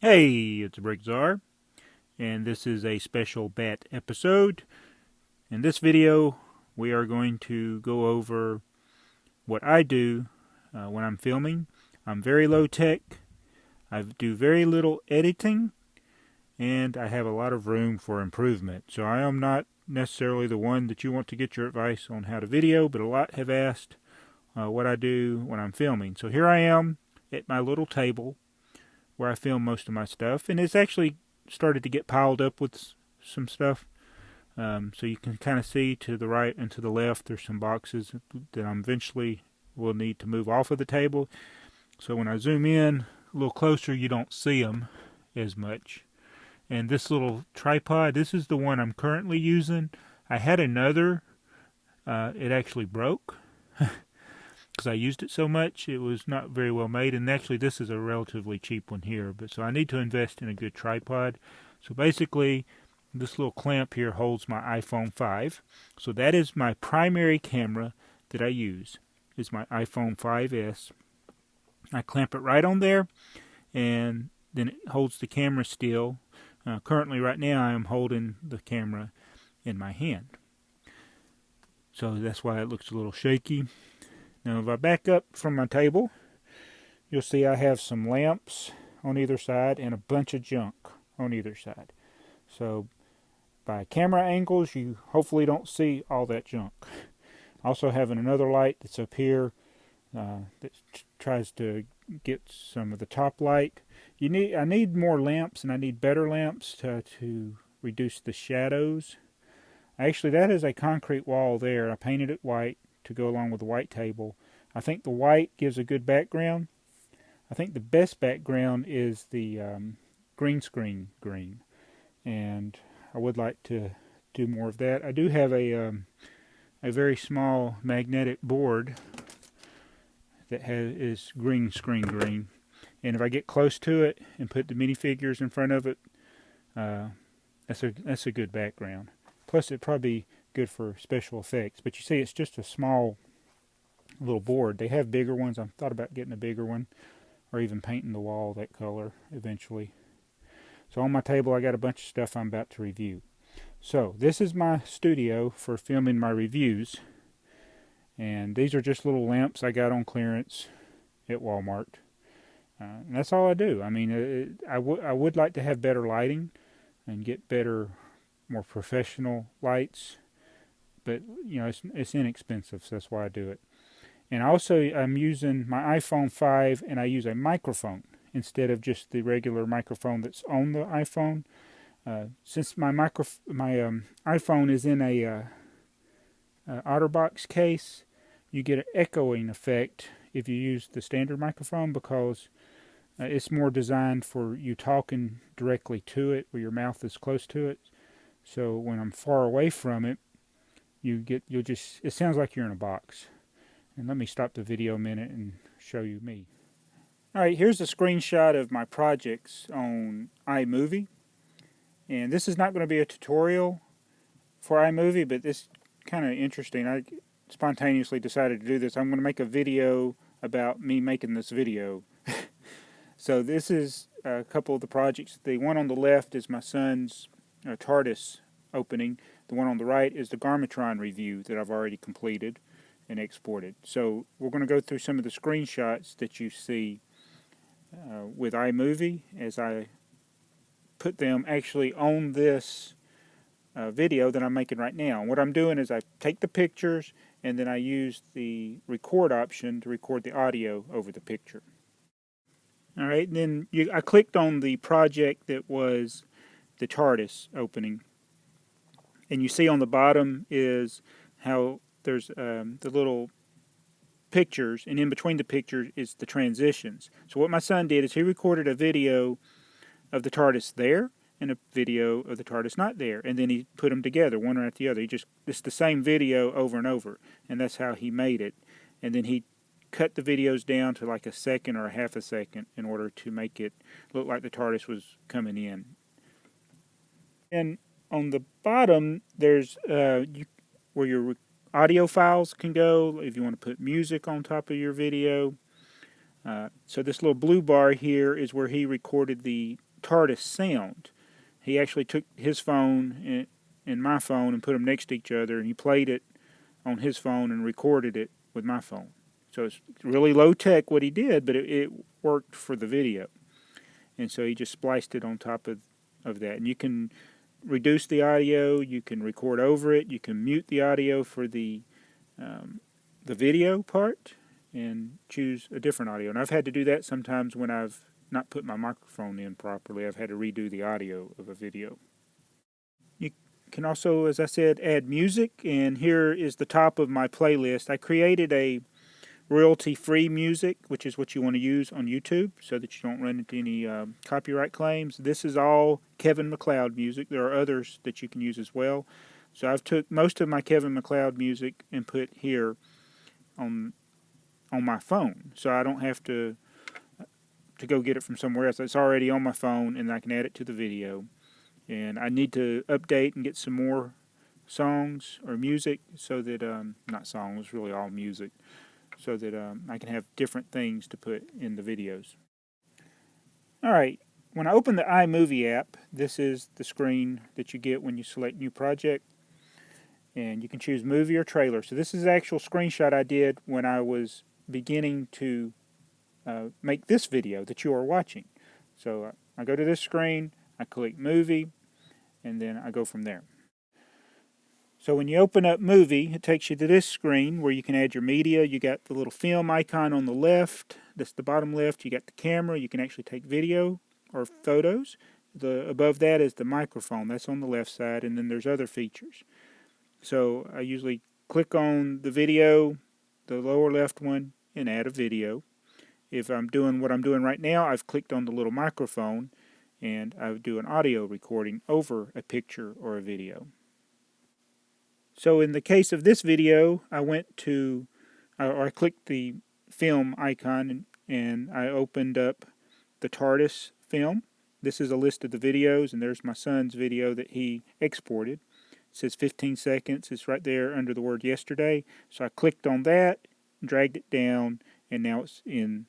Hey, it's Brickzar, and this is a special bat episode. In this video, we are going to go over what I do when I'm filming. I'm very low tech, I do very little editing, and I have a lot of room for improvement. So I am not necessarily the one that you want to get your advice on how to video, but a lot have asked what I do when I'm filming. So here I am at my little table where I film most of my stuff, and it's actually started to get piled up with some stuff. So you can kind of see to the right and to the left there's some boxes that I eventually will need to move off of the table. So when I zoom in a little closer, you don't see them as much. And this little tripod, this is the one I'm currently using. I had another. It actually broke because I used it so much. It was not very well made, and actually this is a relatively cheap one here. But so I need to invest in a good tripod. So basically, this little clamp here holds my iPhone 5. So that is my primary camera that I use. Is my iPhone 5S. I clamp it right on there, and then it holds the camera still. Currently, right now, I am holding the camera in my hand. So that's why it looks a little shaky. Now, if I back up from my table, you'll see I have some lamps on either side and a bunch of junk on either side. So by camera angles, you hopefully don't see all that junk. I also have another light that's up here that tries to get some of the top light. I need more lamps, and I need better lamps to reduce the shadows. Actually, that is a concrete wall there. I painted it white to go along with the white table. I think the white gives a good background. I think the best background is the green screen green, and I would like to do more of that. I do have a very small magnetic board that is green screen green, and if I get close to it and put the minifigures in front of it, that's a good background. Plus, it'd probably be good for special effects. But you see, it's just a small little board. They have bigger ones. I've thought about getting a bigger one, or even painting the wall that color eventually. So on my table, I got a bunch of stuff I'm about to review. So this is my studio for filming my reviews, and these are just little lamps I got on clearance at Walmart. And that's all I do. I mean, I would like to have better lighting and get better, more professional lights, but it's inexpensive, so that's why I do it. And also, I'm using my iPhone 5, and I use a microphone instead of just the regular microphone that's on the iPhone. Since my iPhone is in a OtterBox case, you get an echoing effect if you use the standard microphone, because it's more designed for you talking directly to it, where your mouth is close to it. So when I'm far away from it, it sounds like you're in a box. And let me stop the video a minute and show you me. Alright, here's a screenshot of my projects on iMovie. And this is not going to be a tutorial for iMovie, but this is kind of interesting. I spontaneously decided to do this. I'm going to make a video about me making this video. So this is a couple of the projects. The one on the left is my son's TARDIS opening. The one on the right is the Garmatron review that I've already completed and exported. So we're going to go through some of the screenshots that you see with iMovie as I put them actually on this video that I'm making right now. And what I'm doing is I take the pictures, and then I use the record option to record the audio over the picture. Alright, then I clicked on the project that was the TARDIS opening, and you see on the bottom is how there's the little pictures, and in between the pictures is the transitions. So what my son did is he recorded a video of the TARDIS there and a video of the TARDIS not there, and then he put them together one after the other. It's the same video over and over, and that's how he made it. And then he cut the videos down to like a second or a half a second in order to make it look like the TARDIS was coming in. And on the bottom, there's where your audio files can go if you want to put music on top of your video. So this little blue bar here is where he recorded the TARDIS sound. He actually took his phone and my phone and put them next to each other, and he played it on his phone and recorded it with my phone. So it's really low tech what he did, but it worked for the video. And so he just spliced it on top of that. And you can reduce the audio, you can record over it, you can mute the audio for the video part and choose a different audio. And I've had to do that sometimes when I've not put my microphone in properly. I've had to redo the audio of a video. You can also, as I said, add music, and here is the top of my playlist. I created a royalty-free music, which is what you want to use on YouTube so that you don't run into any copyright claims. This is all Kevin MacLeod music. There are others that you can use as well. So I've took most of my Kevin MacLeod music and put here on my phone, so I don't have to go get it from somewhere else. It's already on my phone, and I can add it to the video. And I need to update and get some more songs or music so that, not songs, really all music, so that I can have different things to put in the videos. Alright, when I open the iMovie app, this is the screen that you get when you select New Project. And you can choose movie or trailer. So this is the actual screenshot I did when I was beginning to make this video that you are watching. So I go to this screen, I click movie, and then I go from there. So when you open up movie, it takes you to this screen where you can add your media. You got the little film icon on the left, that's the bottom left. You got the camera, you can actually take video or photos. Above that is the microphone, that's on the left side, and then there's other features. So I usually click on the video, the lower left one, and add a video. If I'm doing what I'm doing right now, I've clicked on the little microphone, and I would do an audio recording over a picture or a video. So in the case of this video, I clicked the film icon and I opened up the TARDIS film. This is a list of the videos, and there's my son's video that he exported. It says 15 seconds. It's right there under the word yesterday. So I clicked on that, dragged it down, and now it's in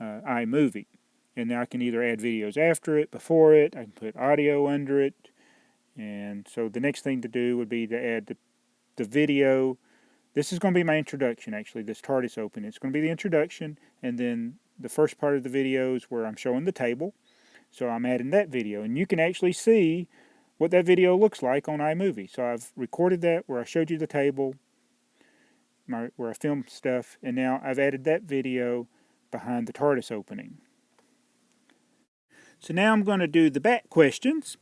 iMovie. And now I can either add videos after it, before it, I can put audio under it. And so the next thing to do would be to add the video. This is going to be my introduction, actually, this TARDIS open. It's going to be the introduction, and then the first part of the video is where I'm showing the table. So I'm adding that video, and you can actually see what that video looks like on iMovie. So I've recorded that where I showed you the table, where I filmed stuff, and now I've added that video behind the TARDIS opening. So now I'm going to do the back questions,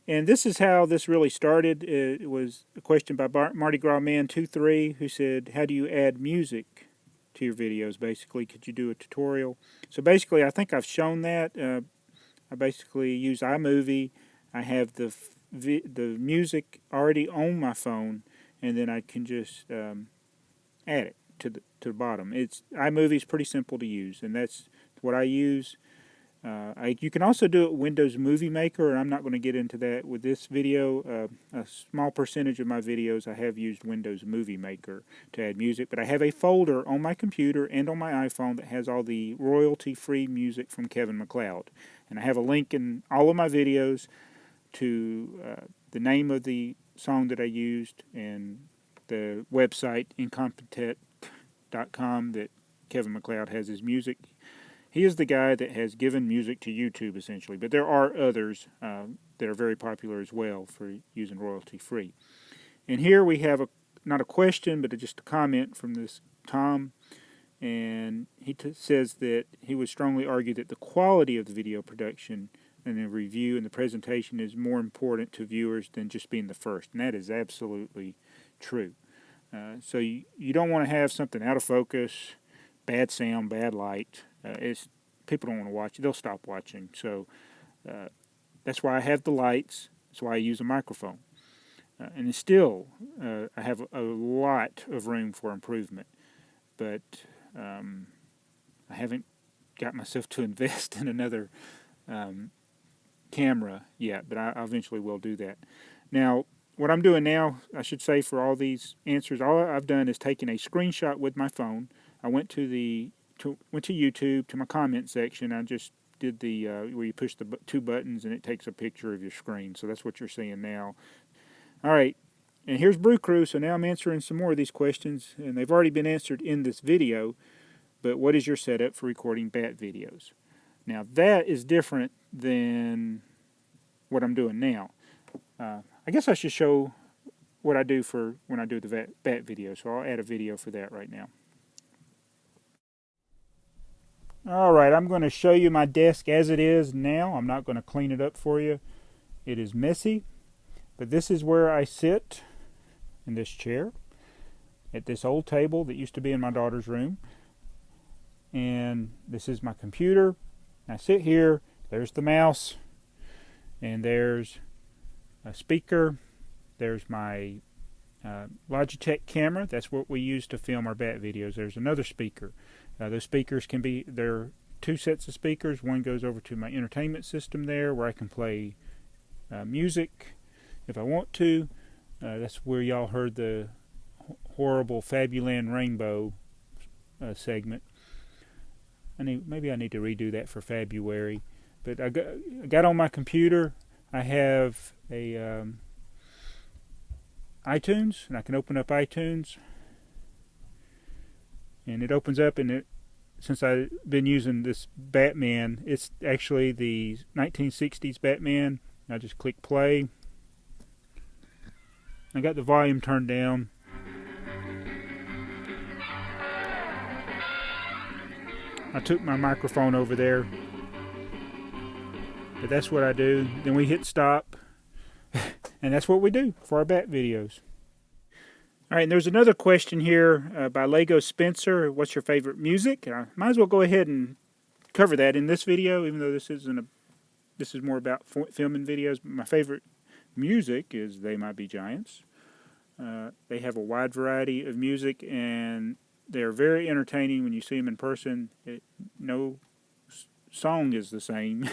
and this is how this really started. It was a question by Mardi Gras Man 23 who said, how do you add music to your videos, basically? Could you do a tutorial? So basically, I think I've shown that. I basically use iMovie. I have the music already on my phone, and then I can just add it to the bottom. iMovie is pretty simple to use, and that's what I use. You can also do it with Windows Movie Maker, and I'm not going to get into that with this video. A small percentage of my videos I have used Windows Movie Maker to add music, but I have a folder on my computer and on my iPhone that has all the royalty-free music from Kevin MacLeod. And I have a link in all of my videos to the name of the song that I used and the website, Incompetech.com, that Kevin MacLeod has his music. He is the guy that has given music to YouTube, essentially, but there are others that are very popular as well for using royalty-free. And here we have not a question, but just a comment from this Tom, and he says that he would strongly argue that the quality of the video production and the review and the presentation is more important to viewers than just being the first, and that is absolutely true. So you don't want to have something out of focus, bad sound, bad light. People don't want to watch it. They'll stop watching. So that's why I have the lights. That's why I use a microphone. And it's still, I have a lot of room for improvement. But I haven't got myself to invest in another camera yet. But I eventually will do that. Now, what I'm doing now, I should say, for all these answers, all I've done is taken a screenshot with my phone. I went to YouTube, to my comment section. I just did the where you push the two buttons and it takes a picture of your screen. So that's what you're seeing now. All right, and here's Brew Crew. So now I'm answering some more of these questions, and they've already been answered in this video. But what is your setup for recording bat videos? Now that is different than what I'm doing now. I guess I should show what I do for when I do the bat video. So I'll add a video for that right now. Alright, I'm going to show you my desk as it is now. I'm not going to clean it up for you. It is messy, but this is where I sit in this chair at this old table that used to be in my daughter's room. And this is my computer. I sit here, there's the mouse, and there's a speaker. There's my Logitech camera. That's what we use to film our bat videos. There's another speaker. Those speakers can be, there are two sets of speakers. One goes over to my entertainment system there where I can play music if I want to. That's where y'all heard the horrible Fabuland Rainbow segment. Maybe I need to redo that for February. But I got on my computer. I have a iTunes, and I can open up iTunes. And it opens up, and since I've been using this Batman, it's actually the 1960s Batman. I just click play. I got the volume turned down. I took my microphone over there. But that's what I do. Then we hit stop. And that's what we do for our bat videos. All right, and there's another question here by Lego Spencer. What's your favorite music? I might as well go ahead and cover that in this video, even though this is more about filming videos. My favorite music is They Might Be Giants. They have a wide variety of music, and they're very entertaining when you see them in person. No song is the same,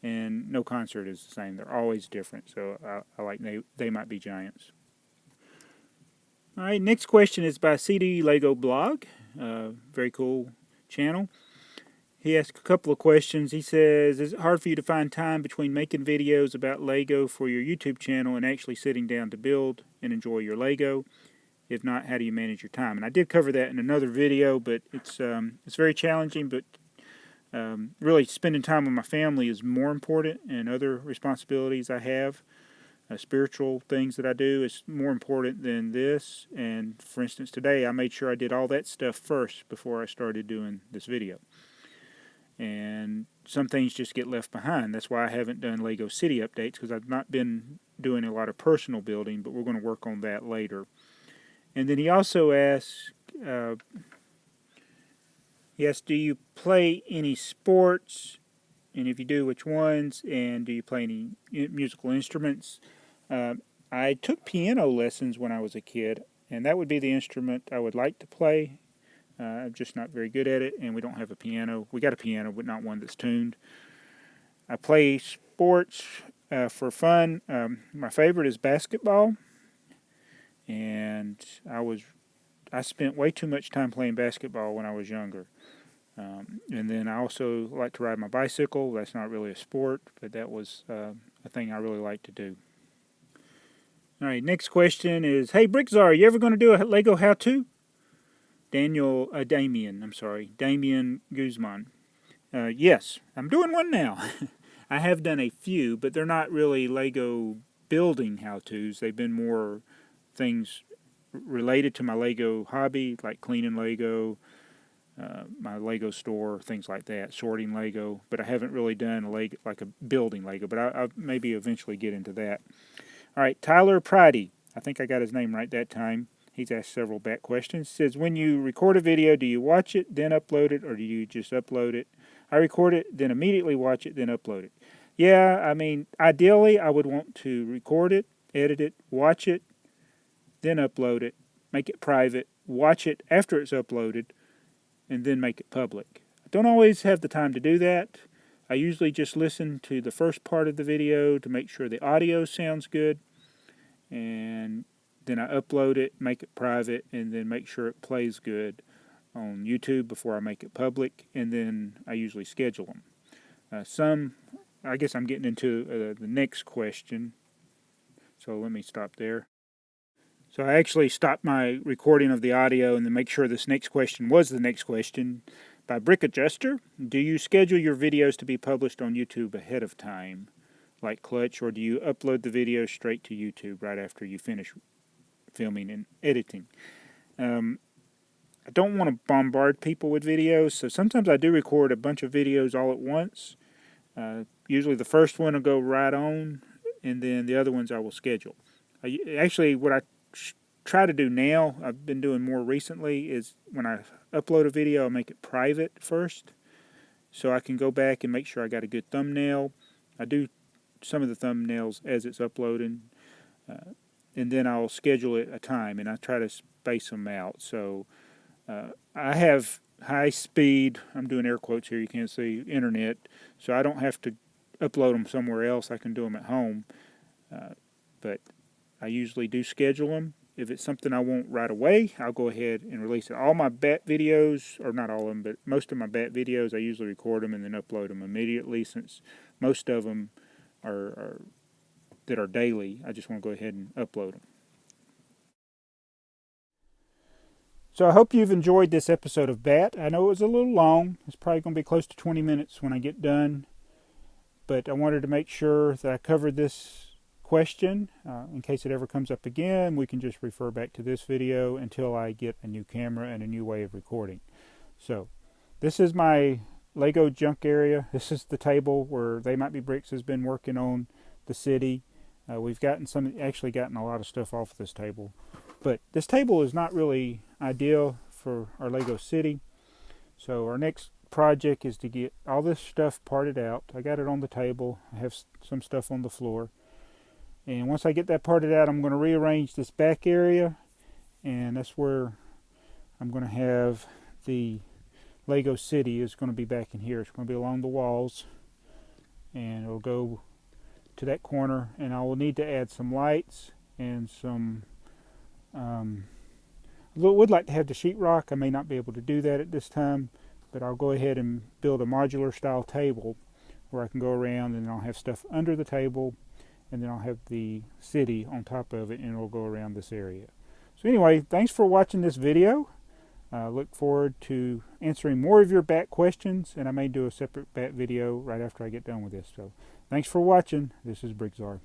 and no concert is the same. They're always different, so I like They Might Be Giants. All right, next question is by CD Lego Blog. Very cool channel. He asked a couple of questions. He says, is it hard for you to find time between making videos about Lego for your YouTube channel and actually sitting down to build and enjoy your Lego? If not, how do you manage your time? And I did cover that in another video, but it's very challenging, but really spending time with my family is more important, and other responsibilities I have. Spiritual things that I do is more important than this. And for instance, today I made sure I did all that stuff first before I started doing this video. And some things just get left behind. That's why I haven't done Lego City updates, because I've not been doing a lot of personal building, but we're going to work on that later. And then he also asks, do you play any sports? And if you do, which ones? And do you play any musical instruments? I took piano lessons when I was a kid, and that would be the instrument I would like to play. I'm just not very good at it, and we don't have a piano. We got a piano, but not one that's tuned. I play sports for fun. My favorite is basketball, and I spent way too much time playing basketball when I was younger. And then I also like to ride my bicycle. That's not really a sport, but that was a thing I really like to do. All right, next question is, hey, Brickzar, you ever going to do a Lego how-to? Damien Guzman. Yes, I'm doing one now. I have done a few, but they're not really Lego building how-tos. They've been more things related to my Lego hobby, like cleaning Lego, my Lego store, things like that, sorting Lego. But I haven't really done like a building Lego, but I'll maybe eventually get into that. All right, Tyler Pridey. I think I got his name right that time. He's asked several back questions. Says, when you record a video, do you watch it, then upload it, or do you just upload it? I record it, then immediately watch it, then upload it. Yeah, I mean, ideally, I would want to record it, edit it, watch it, then upload it, make it private, watch it after it's uploaded, and then make it public. I don't always have the time to do that. I usually just listen to the first part of the video to make sure the audio sounds good, and then I upload it, make it private, and then make sure it plays good on YouTube before I make it public, and then I usually schedule them. I guess I'm getting into the next question, so let me stop there. So I actually stopped my recording of the audio and then make sure this next question was the next question. By Brick Adjuster, do you schedule your videos to be published on YouTube ahead of time, like Clutch, or do you upload the video straight to YouTube right after you finish filming and editing? I don't want to bombard people with videos, so sometimes I do record a bunch of videos all at once. Usually the first one will go right on, and then the other ones I will schedule. Actually, what I try to do now, I've been doing more recently, is when I upload a video, I make it private first, so I can go back and make sure I got a good thumbnail. I do some of the thumbnails as it's uploading, and then I'll schedule it a time, and I try to space them out. So I have high speed, I'm doing air quotes here, you can't see, internet, so I don't have to upload them somewhere else. I can do them at home, but I usually do schedule them. If it's something I want right away, I'll go ahead and release it. All my bat videos, or not all of them, but most of my bat videos, I usually record them and then upload them immediately, since most of them are that are daily. I just want to go ahead and upload them. So I hope you've enjoyed this episode of Bat. I know it was a little long. It's probably going to be close to 20 minutes when I get done. But I wanted to make sure that I covered this question. In case it ever comes up again, we can just refer back to this video until I get a new camera and a new way of recording. So this is my Lego junk area. This is the table where TheyMightBeBricks has been working on the city. We've actually gotten a lot of stuff off of this table. But this table is not really ideal for our Lego city. So our next project is to get all this stuff parted out. I got it on the table. I have some stuff on the floor. And once I get that parted out, I'm going to rearrange this back area. And that's where I'm going to have the Lego city is going to be back in here. It's going to be along the walls. And it'll go to that corner. And I will need to add some lights and some... I would like to have the sheetrock. I may not be able to do that at this time, but I'll go ahead and build a modular style table where I can go around, and I'll have stuff under the table, and then I'll have the city on top of it, and it'll go around this area. So anyway, thanks for watching this video. Look forward to answering more of your bat questions, and I may do a separate bat video right after I get done with this. So thanks for watching. This is Brickzar.